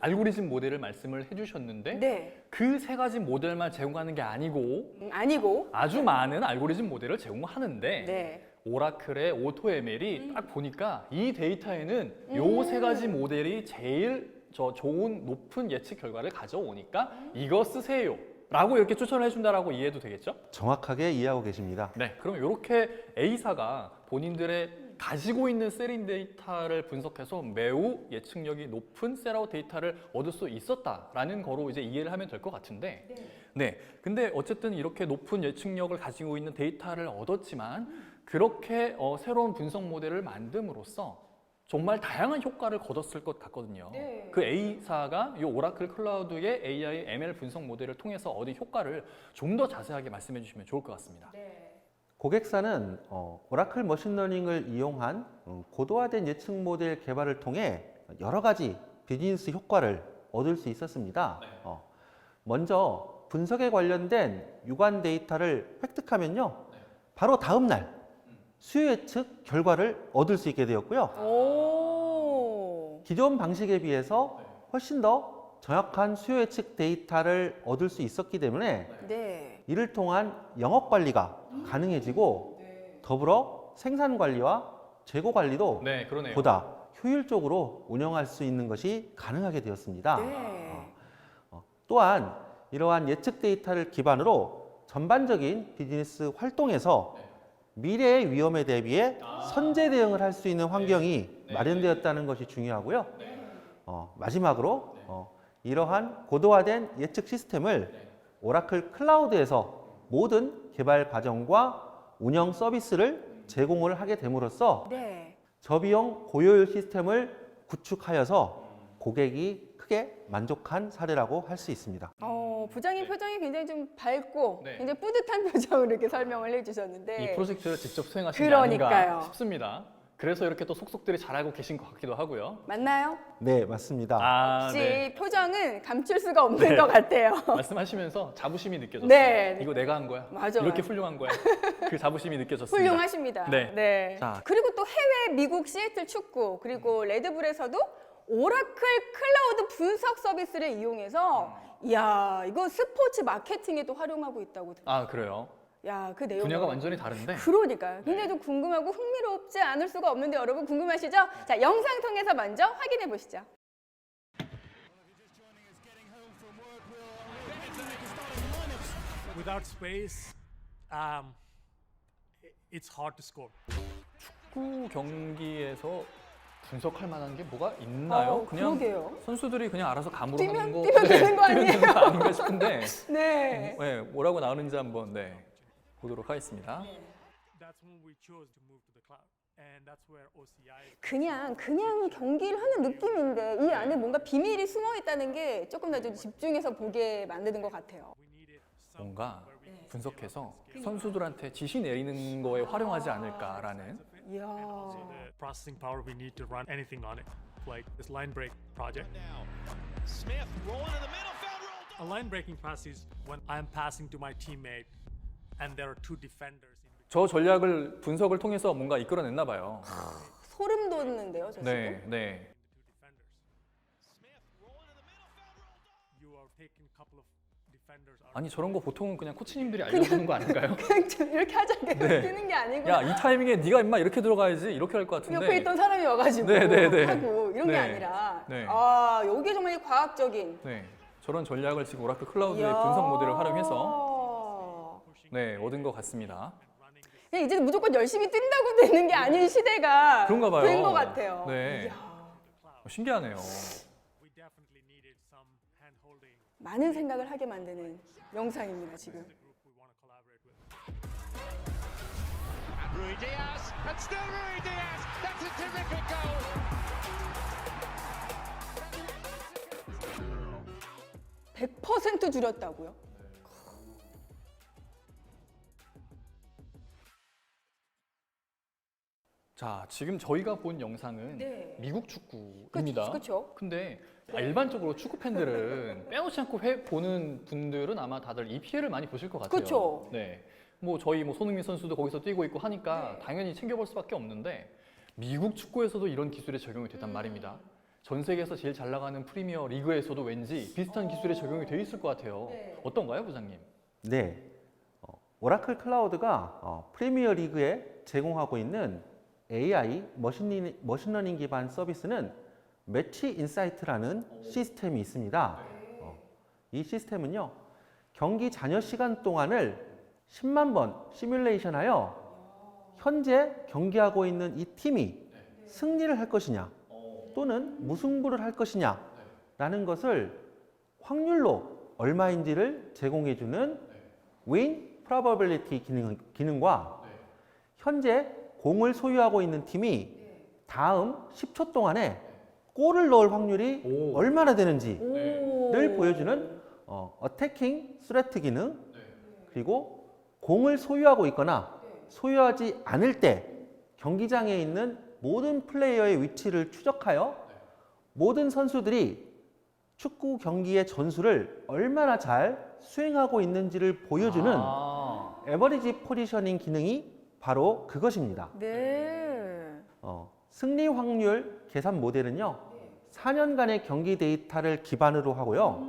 알고리즘 모델을 말씀을 해주셨는데 네. 그 세 가지 모델만 제공하는 게 아니고 아니고. 아주 많은 알고리즘 모델을 제공하는데 네. 오라클의 오토ML이 딱 보니까 이 데이터에는 요 세 가지 모델이 제일 좋은 높은 예측 결과를 가져오니까 이거 쓰세요 라고 이렇게 추천을 해준다라고 이해해도 되겠죠? 정확하게 이해하고 계십니다. 네, 그럼 이렇게 A사가 본인들의 가지고 있는 셀인 데이터를 분석해서 매우 예측력이 높은 셀아웃 데이터를 얻을 수 있었다라는 거로 이제 이해를 하면 될 것 같은데, 네, 근데 어쨌든 이렇게 높은 예측력을 가지고 있는 데이터를 얻었지만 그렇게 새로운 분석 모델을 만듦으로써 정말 다양한 효과를 거뒀을 것 같거든요. 네. 그 A사가 이 오라클 클라우드의 AI ML 분석 모델을 통해서 얻은 효과를 좀 더 자세하게 말씀해 주시면 좋을 것 같습니다. 고객사는 오라클 머신러닝을 이용한 고도화된 예측 모델 개발을 통해 여러 가지 비즈니스 효과를 얻을 수 있었습니다. 먼저 분석에 관련된 유관 데이터를 획득하면요, 바로 다음 날 수요 예측 결과를 얻을 수 있게 되었고요. 오. 기존 방식에 비해서 훨씬 더 정확한 수요 예측 데이터를 얻을 수 있었기 때문에 네. 이를 통한 영업 관리가 가능해지고 더불어 생산 관리와 재고 관리도 네, 그러네요. 보다 효율적으로 운영할 수 있는 것이 가능하게 되었습니다. 네. 또한 이러한 예측 데이터를 기반으로 전반적인 비즈니스 활동에서 미래의 위험에 대비해 선제 대응을 할 수 있는 환경이 마련되었다는 것이 중요하고요. 마지막으로 이러한 고도화된 예측 시스템을 오라클 클라우드에서 모든 개발 과정과 운영 서비스를 제공을 하게 됨으로써 네. 저비용 고효율 시스템을 구축하여서 고객이 크게 만족한 사례라고 할 수 있습니다. 부장님 표정이 굉장히 좀 밝고 네. 굉장히 뿌듯한 표정으로 이렇게 설명을 해주셨는데 이 프로젝트를 직접 수행하신 게 그러니까요. 아닌가 싶습니다. 그래서 이렇게 또 속속들이 잘하고 계신 것 같기도 하고요. 맞나요? 네, 맞습니다. 역시 표정은 감출 수가 없는 것 같아요. 말씀하시면서 자부심이 느껴졌어요. 네. 이거 내가 한 거야. 맞아, 이렇게 맞아. 훌륭한 거야. 그 자부심이 느껴졌습니다. 훌륭하십니다. 네. 자. 그리고 또 해외 미국 시애틀 축구 그리고 레드불에서도 오라클 클라우드 분석 서비스를 이용해서 이야 이거 스포츠 마케팅에도 활용하고 있다고 들었어요. 아, 그래요? 야, 그 내용 분야가 완전히 다른데. 그러니까요. 굉장히 좀 궁금하고 흥미롭지 않을 수가 없는데 여러분 궁금하시죠? 자, 영상 통해서 먼저 확인해 보시죠. Without space, it's hard to score. 축구 경기에서 분석할 만한 게 뭐가 있나요? 그냥 그러게요. 선수들이 그냥 알아서 감으로 뛰면- 하는 거 뛰면 되는 거 뛰면 되는 거 아닌가 싶은데 네. 네, 뭐라고 나오는지 한번 보도록 하겠습니다. That's when we chose to move to the cloud. And that's where OCI 그냥 경기를 하는 느낌인데 이 안에 뭔가 비밀이 숨어 있다는 게 조금 더 좀 집중해서 보게 만드는 것 같아요. we needed some 뭔가 분석해서 선수들한테 지시 내리는 거에 활용하지 않을까라는 이야. the processing power we need to run anything on it, like this line break project. Now, Smith rolling in the middle, found rolled. A line breaking pass is when I'm passing to my teammate and there are two defenders in between. 저 전략을 분석을 통해서 뭔가 이끌어냈나 봐요. 소름 돋는데요, 저 지금. 네. Two defenders. Smith rolling in the middle, found rolled. You are taking a couple of defenders out. 아니 저런 거 보통은 그냥 코치님들이 알려주는 거 아닌가요? 그냥 좀 이렇게 하자게 네. 뛰는 게 아니고 야, 이 타이밍에 네가 임마 이렇게 들어가야지 이렇게 할 것 같은데. 옆에 있던 사람이 와가지고 네. 하고 이런 게 네. 아니라 네. 아 여기 정말 과학적인 네. 저런 전략을 지금 오라클 클라우드의 이야. 분석 모델을 활용해서 얻은 것 같습니다. 그냥 이제 무조건 열심히 뛴다고 되는 게 아닌 시대가 그런가 봐요. 된 것 같아요. 네. 이야, 신기하네요. We definitely needed some hand holding. 많은 생각을 하게 만드는 영상입니다 지금. The group we want to collaborate with. And Rui Diaz, and still Rui Diaz. That's a terrific goal. 100% 줄였다고요? 자, 지금 저희가 본 영상은 네. 미국 축구입니다. 그쵸. 근데 일반적으로 축구 팬들은 빼놓지 않고 보는 분들은 아마 다들 EPL을 많이 보실 것 같아요. 그쵸. 네. 뭐 저희 뭐 손흥민 선수도 거기서 뛰고 있고 하니까 네. 당연히 챙겨볼 수밖에 없는데 미국 축구에서도 이런 기술이 적용이 됐단 말입니다. 전 세계에서 제일 잘 나가는 프리미어 리그에서도 왠지 비슷한 기술이 적용이 돼 있을 것 같아요. 네. 어떤가요, 부장님? 네. 오라클 클라우드가 프리미어 리그에 제공하고 있는 AI 머신러닝 기반 서비스는 매치 인사이트라는 시스템이 있습니다. 이 시스템은요, 경기 잔여 시간 동안을 10만 번 시뮬레이션하여 현재 경기하고 있는 이 팀이 승리를 할 것이냐 또는 무승부를 할 것이냐 라는 것을 확률로 얼마인지를 제공해주는 win probability 기능과 현재 공을 소유하고 있는 팀이 다음 10초 동안에 골을 넣을 확률이 오. 얼마나 되는지를 오. 보여주는 어태킹 스레트 기능, 그리고 공을 소유하고 있거나 소유하지 않을 때 경기장에 있는 모든 플레이어의 위치를 추적하여 모든 선수들이 축구 경기의 전술을 얼마나 잘 수행하고 있는지를 보여주는 에버리지 포지셔닝 기능이 바로 그것입니다. 네. 승리 확률 계산 모델은요, 4년간의 경기 데이터를 기반으로 하고요,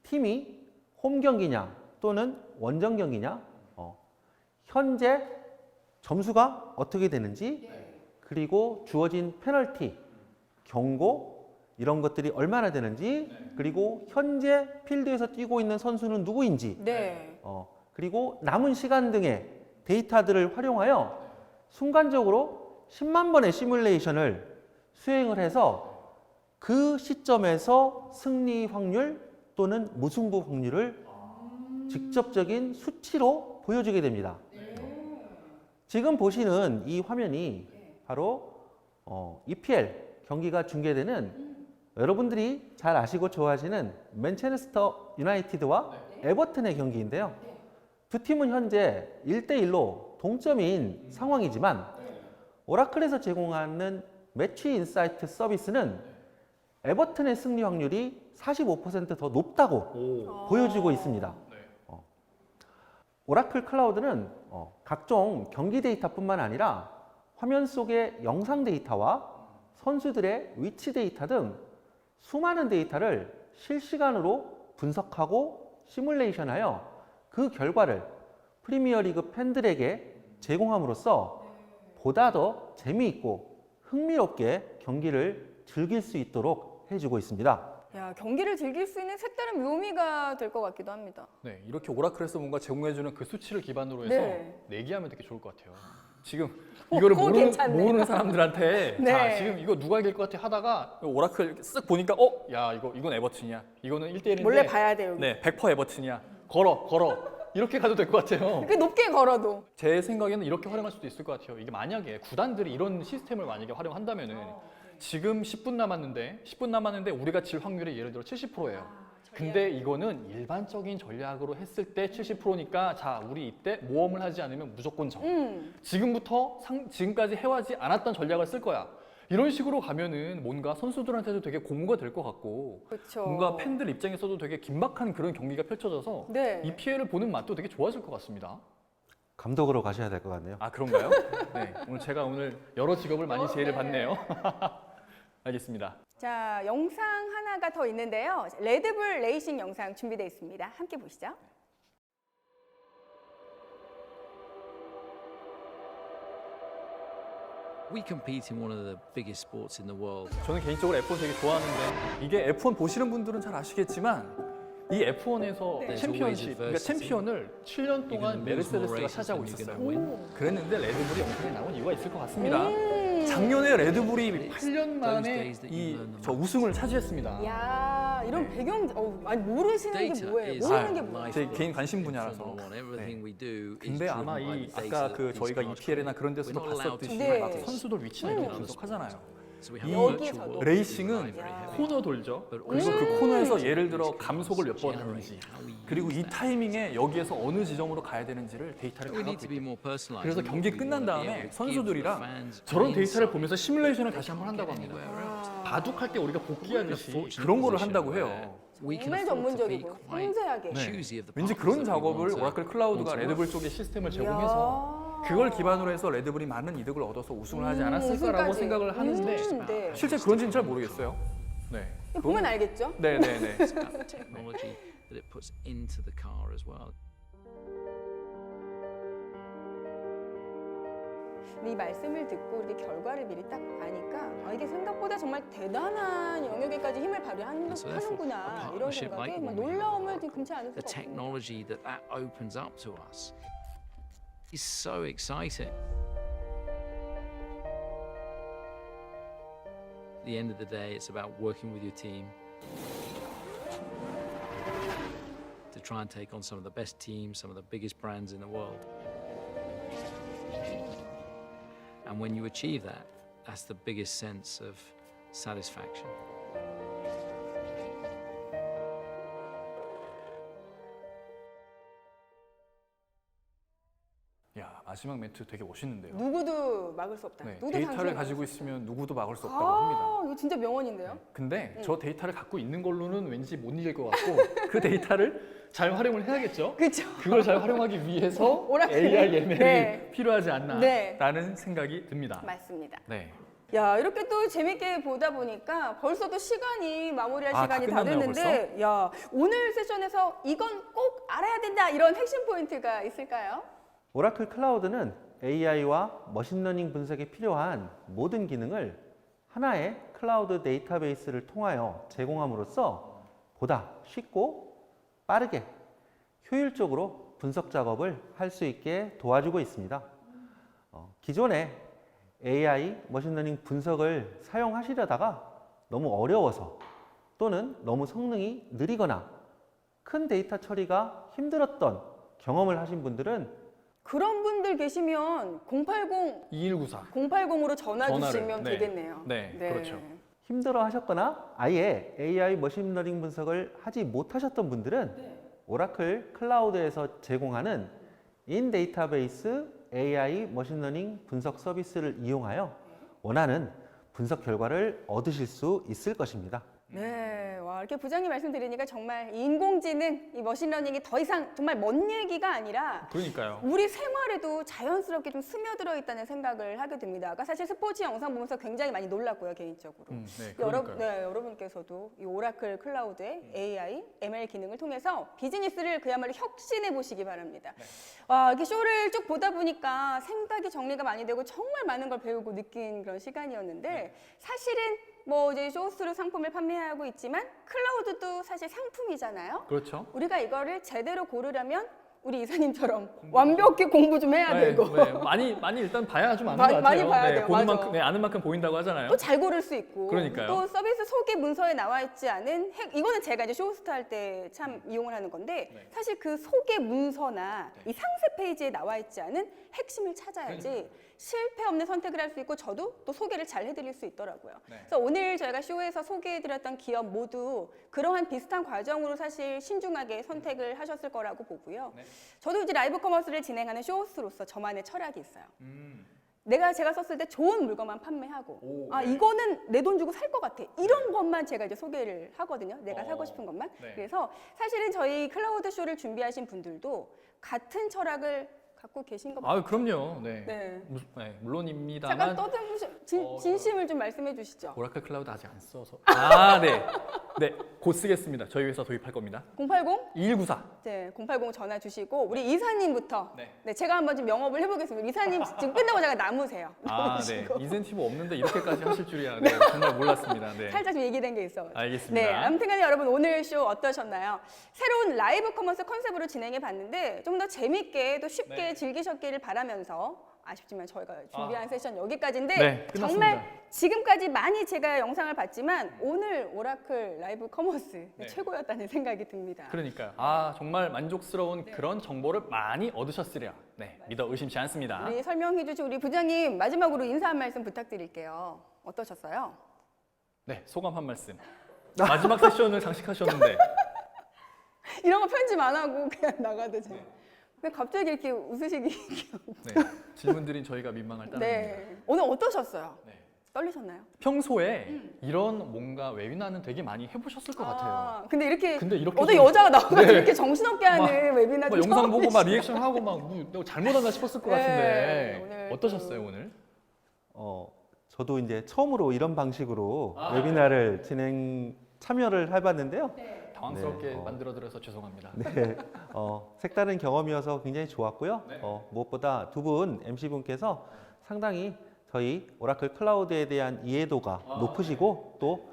팀이 홈 경기냐 또는 원정 경기냐, 현재 점수가 어떻게 되는지, 그리고 주어진 페널티, 경고 이런 것들이 얼마나 되는지, 그리고 현재 필드에서 뛰고 있는 선수는 누구인지, 네. 그리고 남은 시간 등의 데이터들을 활용하여 순간적으로 10만 번의 시뮬레이션을 수행을 해서 그 시점에서 승리 확률 또는 무승부 확률을 직접적인 수치로 보여주게 됩니다. 지금 보시는 이 화면이 바로 EPL 경기가 중계되는 여러분들이 잘 아시고 좋아하시는 맨체스터 유나이티드와 에버튼의 경기인데요. 두 팀은 현재 1대1로 동점인 상황이지만 오라클에서 제공하는 매치 인사이트 서비스는 에버튼의 승리 확률이 45% 더 높다고 보여주고 있습니다. 오라클 클라우드는 각종 경기 데이터뿐만 아니라 화면 속의 영상 데이터와 선수들의 위치 데이터 등 수많은 데이터를 실시간으로 분석하고 시뮬레이션하여 그 결과를 프리미어리그 팬들에게 제공함으로써 보다 더 재미있고 흥미롭게 경기를 즐길 수 있도록 해주고 있습니다. 야, 경기를 즐길 수 있는 색다른 묘미가 될 것 같기도 합니다. 네, 이렇게 오라클에서 뭔가 제공해주는 그 수치를 기반으로 해서 네. 내기하면 되게 좋을 것 같아요. 지금 이거를 그거 괜찮네. 모르는 사람들한테 네. 자, 지금 이거 누가 이길 것 같아 하다가 오라클 쓱 보니까 야, 이건 에버튼이야. 이거는 1대1인데 몰래 봐야 돼요. 네, 100% 에버튼이야. 걸어. 이렇게 가도 될 것 같아요. 그 높게 걸어도. 제 생각에는 이렇게 활용할 수도 있을 것 같아요. 이게 만약에 구단들이 이런 시스템을 만약에 활용한다면은 지금 10분 남았는데 우리가 질 확률이 예를 들어 70%예요. 근데 이거는 일반적인 전략으로 했을 때 70%니까 자, 우리 이때 모험을 하지 않으면 무조건 져. 지금부터 지금까지 해와지 않았던 전략을 쓸 거야. 이런 식으로 가면은 뭔가 선수들한테도 되게 고무가 될 것 같고 그렇죠. 뭔가 팬들 입장에서도 되게 긴박한 그런 경기가 펼쳐져서 네. 이 피해를 보는 맛도 되게 좋아질 것 같습니다. 감독으로 가셔야 될 것 같네요. 아, 그런가요? 네, 제가 오늘 여러 직업을 많이 제의를 받네요. 알겠습니다. 자, 영상 하나가 더 있는데요. 레드불 레이싱 영상 준비되어 있습니다. 함께 보시죠. We compete in one of the biggest sports in the world. 저는 개인적으로 F1 되게 좋아하는데 이게 F1 보시는 분들은 잘 아시겠지만 이 F1에서 There's 챔피언십, always 그러니까 adversity. 챔피언을 7년 동안 You're gonna lose more 메르세데스가 races 차지하고 than you're 있었어요. gonna win. 그랬는데 레드불이 영상에 나온 이유가 있을 것 같습니다. 작년에 레드불이 8년 만에 days that you learn the 저 우승을 차지했습니다. 야, 이런 배경 아니 모르시는 게 Data 뭐예요? is 모르는 게 life. 뭐예요? 제 개인 관심 분야라서. Formula One, everything we do is 근데 driven 아마 by 이 the data 아까 그 that these 저희가 cars EPL이나 create. 그런 데서도 We're not allowed to 봤었듯이 네. practice. 선수들 위치나 이런 거 분석하잖아요. So we 이 have 여기서도. virtual 레이싱은 live very heavy. 코너 돌죠. But 그리고 also 그 코너에서 예를 들어 these 감속을 몇 번 cars 하는지 generate how we 그리고 use 이 that. 타이밍에 여기에서 어느 지점으로 가야 되는지를 데이터를 다 We need 갖고 to be 있대요. more personalized. 그래서 and 경기 we 끝난 wanna be 다음에 able to give the 선수들이랑 fans 저런 an 데이터를 insight 보면서 시뮬레이션을 다시 한번 한다고 합니다. 바둑할 때 우리가 복귀하듯이 그런 거를 한다고 해요. We can 정말 afford to be 전문적이고 quite 섬세하게. choosy of the 왠지 partners 그런 that we 작업을 want to- 오라클 클라우드가 want to 레드불 work 쪽에 시스템을 이야. 제공해서 그걸 기반으로 해서 레드불이 많은 이득을 얻어서 우승을 하지 않았을까라고 우승까지. 생각을 하는데 네. 실제 그런지는 잘 모르겠어요. 네. 보면 알겠죠? 네네네. about the technology that it puts into the car as well. 이 말씀을 듣고 이렇게 결과를 미리 딱 아니까 이게 생각보다 정말 대단한 영역에까지 힘을 발휘하는구나 So therefore, a 이런 partnership 생각에 like 뭐 what we have, 놀라움을 좀 금치 않을 The 수가 없네요. technology that opens up to us is so exciting. At the end of the day, it's about working with your team to try and take on some of the best teams, some of the biggest brands in the world. And when you achieve that, that's the biggest sense of satisfaction. 야, 마지막 멘트 되게 멋있는데요. 누구도 막을 수 없다. 네, 누구도 데이터를 장치를 가지고 있으면 누구도 막을 수 없다고 아, 합니다. 이거 진짜 명언인데요. 근데 저 데이터를 갖고 있는 걸로는 왠지 못 이길 것 같고 그 데이터를 잘 활용을 해야겠죠. 그렇죠. 그걸 잘 활용하기 위해서 오라클이. AI ML이 네. 필요하지 네. 않나라는 생각이 듭니다. 맞습니다. 네. 야, 이렇게 또 재밌게 보다 보니까 벌써 또 시간이 마무리할 아, 시간이 다 다 끝났나요, 됐는데 야, 오늘 세션에서 이건 꼭 알아야 된다 이런 핵심 포인트가 있을까요? 오라클 클라우드는 AI와 머신러닝 분석에 필요한 모든 기능을 하나의 클라우드 데이터베이스를 통하여 제공함으로써 보다 쉽고 빠르게 효율적으로 분석 작업을 할 수 있게 도와주고 있습니다. 기존에 AI 머신러닝 분석을 사용하시려다가 너무 어려워서 또는 너무 성능이 느리거나 큰 데이터 처리가 힘들었던 경험을 하신 분들은 그런 분들 계시면 080 2194. 080으로 전화 전화를, 주시면 네. 되겠네요. 네, 그렇죠. 힘들어 하셨거나 아예 AI 머신러닝 분석을 하지 못하셨던 분들은 오라클 클라우드에서 제공하는 인 데이터베이스 AI 머신러닝 분석 서비스를 이용하여 원하는 분석 결과를 얻으실 수 있을 것입니다. 네, 와 이렇게 부장님 말씀 드리니까 정말 이 인공지능, 이 머신러닝이 더 이상 정말 먼 얘기가 아니라 그러니까요. 우리 생활에도 자연스럽게 좀 스며들어 있다는 생각을 하게 됩니다. 아까 사실 스포츠 영상 보면서 굉장히 많이 놀랐고요, 개인적으로. 네, 그러니까요. 여러분께서도 이 오라클 클라우드의 AI, ML 기능을 통해서 비즈니스를 그야말로 혁신해 보시기 바랍니다. 와, 이렇게 쇼를 쭉 보다 보니까 생각이 정리가 많이 되고 정말 많은 걸 배우고 느낀 그런 시간이었는데 사실은 뭐 이제 쇼스로 상품을 판매하고 있지만 클라우드도 사실 상품이잖아요. 그렇죠. 우리가 이거를 제대로 고르려면 우리 이사님처럼 완벽히 공부 좀 해야 되고 많이 일단 봐야 좀 아는 많이- 것 같아요. 많이 봐야 돼요. 보는 맞아. 만큼, 아는 만큼 보인다고 하잖아요. 또 잘 고를 수 있고 그러니까요. 또 서비스 소개 문서에 나와 있지 않은 이거는 제가 이제 쇼호스트 할 때 참 이용을 하는 건데 네. 사실 그 소개 문서나 이 상세 페이지에 나와 있지 않은 핵심을 찾아야지 실패 없는 선택을 할 수 있고 저도 또 소개를 잘 해드릴 수 있더라고요. 네. 그래서 오늘 저희가 쇼에서 소개해드렸던 기업 모두 그러한 비슷한 과정으로 사실 신중하게 선택을 하셨을 거라고 보고요. 네. 저도 이제 라이브 커머스를 진행하는 쇼호스트로서 저만의 철학이 있어요. 음. 제가 썼을 때 좋은 물건만 판매하고 오, 아 네. 이거는 내 돈 주고 살 것 같아 이런 것만 제가 이제 소개를 하거든요. 내가 사고 싶은 것만. 네. 그래서 사실은 저희 클라우드 쇼를 준비하신 분들도 같은 철학을 갖고 계신 것 같아요. 아, 그럼요. 네. 네. 물론입니다만. 잠깐 진심을 좀 말씀해 주시죠. 오라클 클라우드 아직 안 써서. 아, 네. 네, 곧 쓰겠습니다. 저희 회사 도입할 겁니다. 080? 2194. 네, 080 전화 주시고 우리 이사님부터. 네. 네, 제가 한번 좀 영업을 해보겠습니다. 이사님 지금 끝나고 제가 남으세요. 아, 네. 남으시고. 인센티브 없는데 이렇게까지 하실 줄이야. 네, 정말 몰랐습니다. 네. 살짝 좀 얘기된 게 있어. 알겠습니다. 네, 아무튼간에 여러분 오늘 쇼 어떠셨나요? 새로운 라이브 커머스 컨셉으로 진행해 봤는데 좀 더 재밌게 또 쉽게 네. 즐기셨기를 바라면서 아쉽지만 저희가 준비한 세션 여기까지인데 네, 끝났습니다. 정말 지금까지 많이 제가 영상을 봤지만 오늘 오라클 라이브 커머스 네. 최고였다는 생각이 듭니다. 그러니까요. 아, 정말 만족스러운 그런 정보를 많이 얻으셨으리라. 네, 믿어 의심치 않습니다. 우리 설명해 주신 우리 부장님 마지막으로 인사 한 말씀 부탁드릴게요. 어떠셨어요? 네, 소감 한 말씀. 마지막 세션을 장식하셨는데. 이런 거 편집 안 하고 그냥 나가도 돼요. 왜 갑자기 이렇게 웃으시기 네, 질문 드린 저희가 민망할 따름입니다. 네. 오늘 어떠셨어요? 네. 떨리셨나요? 평소에 이런 뭔가 웨비나는 되게 많이 해보셨을 것 같아요. 근데 이렇게 근데 이렇게 어떤 좀- 여자가 나와서 네. 이렇게 정신없게 하는 웨비나 막 영상 보고 막 리액션하고 막 뭐 잘못한다 싶었을 것 네, 같은데 오늘 어떠셨어요 오늘? 저도 이제 처음으로 이런 방식으로 웨비나를 참여를 해봤는데요. 당황스럽게 네, 만들어드려서 죄송합니다. 네, 색다른 경험이어서 굉장히 좋았고요. 네. 무엇보다 두 분 MC분께서 상당히 저희 오라클 클라우드에 대한 이해도가 높으시고 또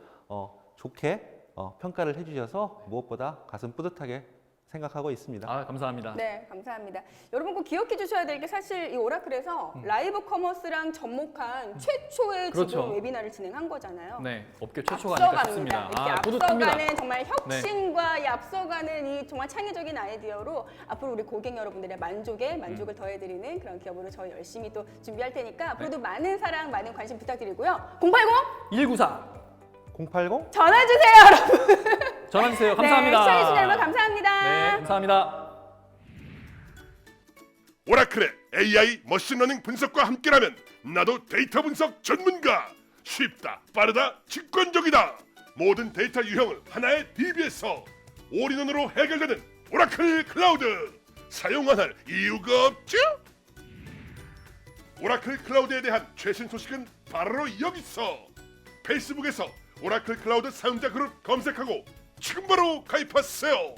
좋게 평가를 해주셔서 무엇보다 가슴 뿌듯하게 생각하고 있습니다. 아, 감사합니다. 네, 감사합니다. 여러분 꼭 기억해 주셔야 될 게 사실 이 오라클에서 라이브 커머스랑 접목한 최초의 그렇죠. 지금 웨비나를 진행한 거잖아요. 네, 업계 최초가 아닐까 앞서갑니다. 싶습니다. 이렇게 뿌듯합니다. 앞서가는 정말 혁신과 이 앞서가는 이 정말 창의적인 아이디어로 앞으로 우리 고객 여러분들의 만족을 더해드리는 그런 기업으로 저희 열심히 또 준비할 테니까 앞으로도 많은 사랑, 많은 관심 부탁드리고요. 080 194 080 전화 주세요, 여러분. 전화주세요. 감사합니다. 네, 시청해주신 여러분 감사합니다. 네, 감사합니다. 오라클의 AI 머신러닝 분석과 함께라면 나도 데이터 분석 전문가. 쉽다, 빠르다, 직관적이다. 모든 데이터 유형을 하나의 DB에서 올인원으로 해결되는 오라클 클라우드. 사용 안 할 이유가 없죠? 오라클 클라우드에 대한 최신 소식은 바로 여기서. 페이스북에서 오라클 클라우드 사용자 그룹 검색하고 지금 바로 가입하세요.